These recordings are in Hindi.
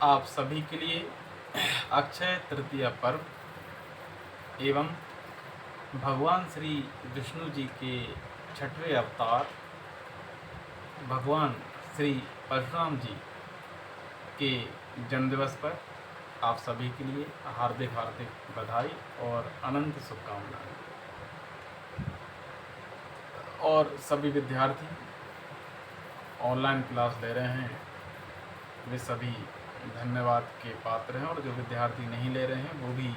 आप सभी के लिए अक्षय तृतीया पर्व एवं भगवान श्री विष्णु जी के छठवें अवतार भगवान श्री परशुराम जी के जन्मदिवस पर आप सभी के लिए हार्दिक हार्दिक बधाई और अनंत शुभकामनाएं। और सभी विद्यार्थी ऑनलाइन क्लास ले रहे हैं वे सभी धन्यवाद के पात्र हैं, और जो विद्यार्थी नहीं ले रहे हैं वो भी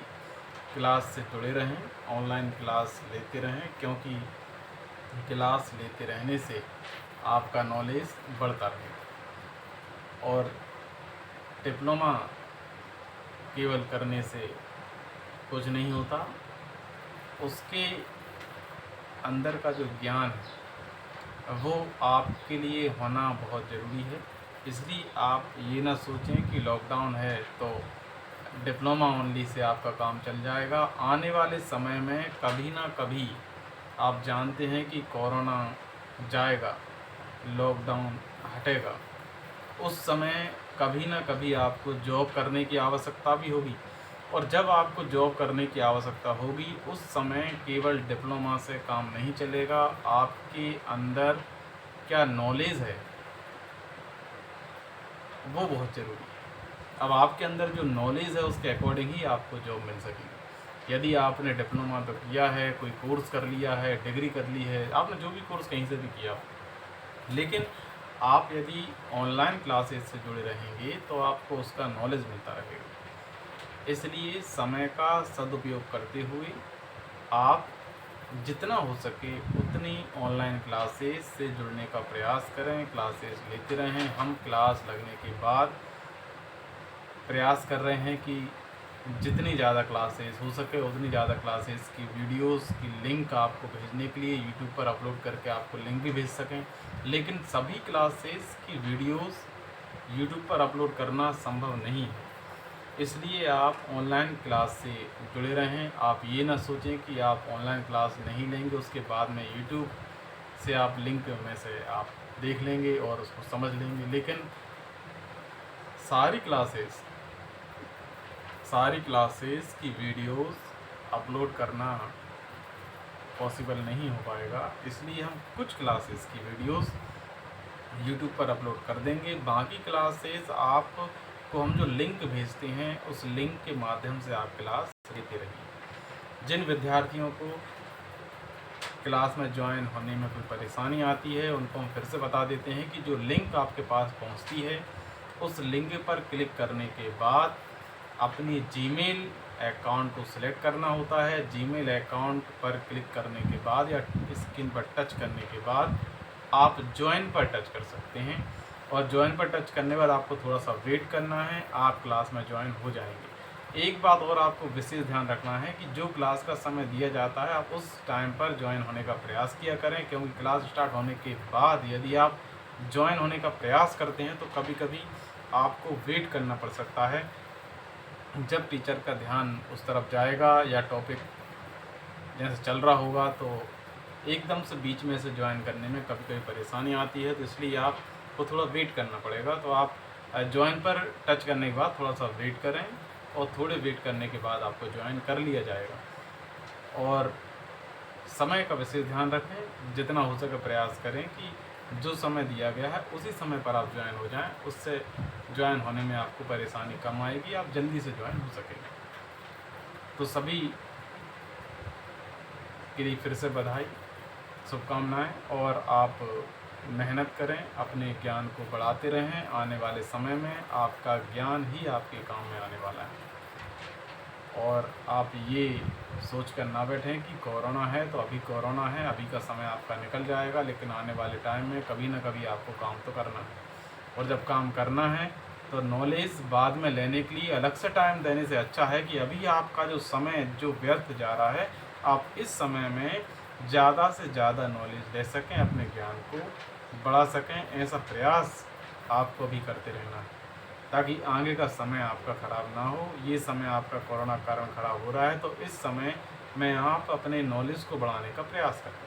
क्लास से जुड़े रहें, ऑनलाइन क्लास लेते रहें, क्योंकि क्लास लेते रहने से आपका नॉलेज बढ़ता रहेगा। और डिप्लोमा केवल करने से कुछ नहीं होता, उसके अंदर का जो ज्ञान है वो आपके लिए होना बहुत ज़रूरी है। इसलिए आप ये ना सोचें कि लॉकडाउन है तो डिप्लोमा ओनली से आपका काम चल जाएगा। आने वाले समय में कभी ना कभी आप जानते हैं कि कोरोना जाएगा, लॉकडाउन हटेगा, उस समय कभी ना कभी आपको जॉब करने की आवश्यकता भी होगी। और जब आपको जॉब करने की आवश्यकता होगी उस समय केवल डिप्लोमा से काम नहीं चलेगा। आपके अंदर क्या नॉलेज है वो बहुत ज़रूरी है। अब आपके अंदर जो नॉलेज है उसके अकॉर्डिंग ही आपको जॉब मिल सकेगी। यदि आपने डिप्लोमा तो किया है, कोई कोर्स कर लिया है, डिग्री कर ली है, आपने जो भी कोर्स कहीं से भी किया, लेकिन आप यदि ऑनलाइन क्लासेस से जुड़े रहेंगे तो आपको उसका नॉलेज मिलता रहेगा। इसलिए समय का सदुपयोग करते हुए आप जितना हो सके उतनी ऑनलाइन क्लासेस से जुड़ने का प्रयास करें, क्लासेस लेते रहें। हम क्लास लगने के बाद प्रयास कर रहे हैं कि जितनी ज़्यादा क्लासेस हो सके उतनी ज़्यादा क्लासेस की वीडियोस की लिंक आपको भेजने के लिए यूट्यूब पर अपलोड करके आपको लिंक भी भेज सकें। लेकिन सभी क्लासेस की वीडियोस यूट्यूब पर अपलोड करना संभव नहीं है, इसलिए आप ऑनलाइन क्लास से जुड़े रहें। आप ये ना सोचें कि आप ऑनलाइन क्लास नहीं लेंगे उसके बाद में यूट्यूब से आप लिंक में से आप देख लेंगे और उसको समझ लेंगे, लेकिन सारी क्लासेस की वीडियोस अपलोड करना पॉसिबल नहीं हो पाएगा। इसलिए हम कुछ क्लासेस की वीडियोस यूट्यूब पर अपलोड कर देंगे। बाकी क्लासेस आपको हम जो लिंक भेजते हैं उस लिंक के माध्यम से आप क्लास लेते रहिए। जिन विद्यार्थियों को क्लास में ज्वाइन होने में कोई परेशानी आती है उनको हम फिर से बता देते हैं कि जो लिंक आपके पास पहुंचती है उस लिंक पर क्लिक करने के बाद अपनी जीमेल अकाउंट को सिलेक्ट करना होता है। जीमेल अकाउंट पर क्लिक करने के बाद या स्क्रीन पर टच करने के बाद आप ज्वाइन पर टच कर सकते हैं, और ज्वाइन पर टच करने के बाद आपको थोड़ा सा वेट करना है, आप क्लास में ज्वाइन हो जाएंगे। एक बात और आपको विशेष ध्यान रखना है कि जो क्लास का समय दिया जाता है आप उस टाइम पर ज्वाइन होने का प्रयास किया करें, क्योंकि क्लास स्टार्ट होने के बाद यदि आप ज्वाइन होने का प्रयास करते हैं तो कभी कभी आपको वेट करना पड़ सकता है। जब टीचर का ध्यान उस तरफ जाएगा या टॉपिक जैसे चल रहा होगा तो एकदम से बीच में से ज्वाइन करने में कभी कभी परेशानी आती है, तो इसलिए आपको थोड़ा वेट करना पड़ेगा। तो आप ज्वाइन पर टच करने के बाद थोड़ा सा वेट करें और थोड़े वेट करने के बाद आपको ज्वाइन कर लिया जाएगा। और समय का विशेष ध्यान रखें, जितना हो सके प्रयास करें कि जो समय दिया गया है उसी समय पर आप ज्वाइन हो जाएं, उससे ज्वाइन होने में आपको परेशानी कम आएगी, आप जल्दी से ज्वाइन हो सकेंगे। तो सभी के लिए फिर से बधाई, शुभकामनाएं, और आप मेहनत करें, अपने ज्ञान को बढ़ाते रहें। आने वाले समय में आपका ज्ञान ही आपके काम में आने वाला है। और आप ये सोच कर ना बैठें कि कोरोना है तो अभी कोरोना है, अभी का समय आपका निकल जाएगा, लेकिन आने वाले टाइम में कभी ना कभी आपको काम तो करना है। और जब काम करना है तो नॉलेज बाद में लेने के लिए अलग से टाइम देने से अच्छा है कि अभी आपका जो समय जो व्यर्थ जा रहा है आप इस समय में ज़्यादा से ज़्यादा नॉलेज ले सकें, अपने ज्ञान को बढ़ा सकें। ऐसा प्रयास आपको भी करते रहना है ताकि आगे का समय आपका ख़राब ना हो। ये समय आपका कोरोना के कारण ख़राब हो रहा है तो इस समय में आप अपने नॉलेज को बढ़ाने का प्रयास करें।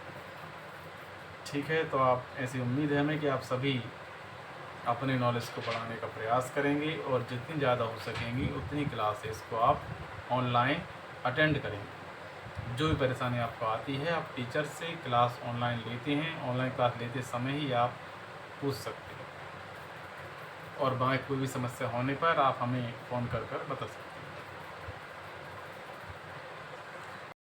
ठीक है, तो आप ऐसी उम्मीद है हमें कि आप सभी अपने नॉलेज को बढ़ाने का प्रयास करेंगे और जितनी ज़्यादा हो सकेंगी उतनी क्लासेस को आप ऑनलाइन अटेंड करेंगे। जो भी परेशानी आपको आती है आप टीचर से क्लास ऑनलाइन लेते हैं, ऑनलाइन क्लास लेते समय ही आप पूछ सकते हैं और बाकी कोई भी समस्या होने पर आप हमें फ़ोन कर बता सकते हैं।